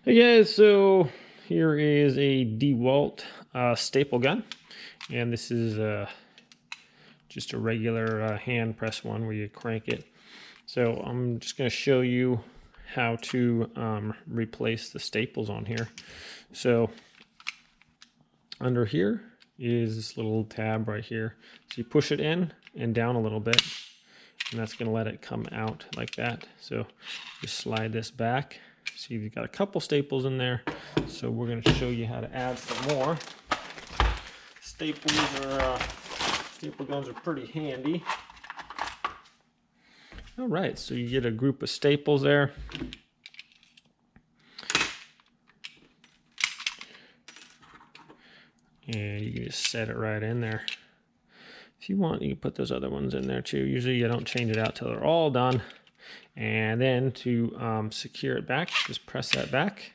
Hey guys, so here is a DeWalt staple gun, and this is just a regular hand press one where you crank it. So I'm just going to show you how to replace the staples on here. So under here is this little tab right here. So you push it in and down a little bit, and that's going to let it come out like that. So just slide this back. See, you've got a couple staples in there, so we're going to show you how to add some more. Staple guns are pretty handy. All right, so you get a group of staples there. And you can just set it right in there. If you want, you can put those other ones in there too. Usually you don't change it out till they're all done. And then to secure it back, just press that back.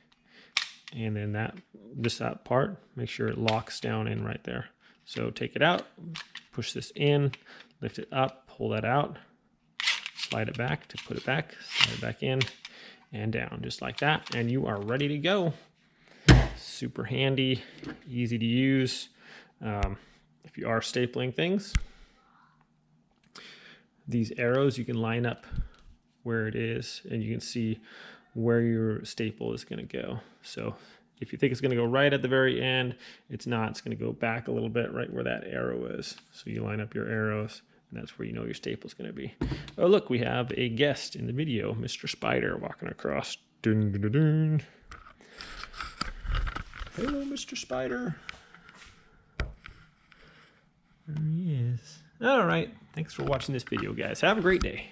And then that part, make sure it locks down in right there. So take it out, push this in, lift it up, pull that out, slide it back to put it back, slide it back in and down, just like that. And you are ready to go. Super handy, easy to use. If you are stapling things, these arrows you can line up where it is, and you can see where your staple is going to go. So if you think it's going to go right at the very end, it's not. It's going to go back a little bit right where that arrow is. So you line up your arrows, and that's where you know your staple is going to be. Oh, look, we have a guest in the video, Mr. Spider, walking across. Dun, dun, dun, dun. Hello, Mr. Spider. There he is. All right. Thanks for watching this video, guys. Have a great day.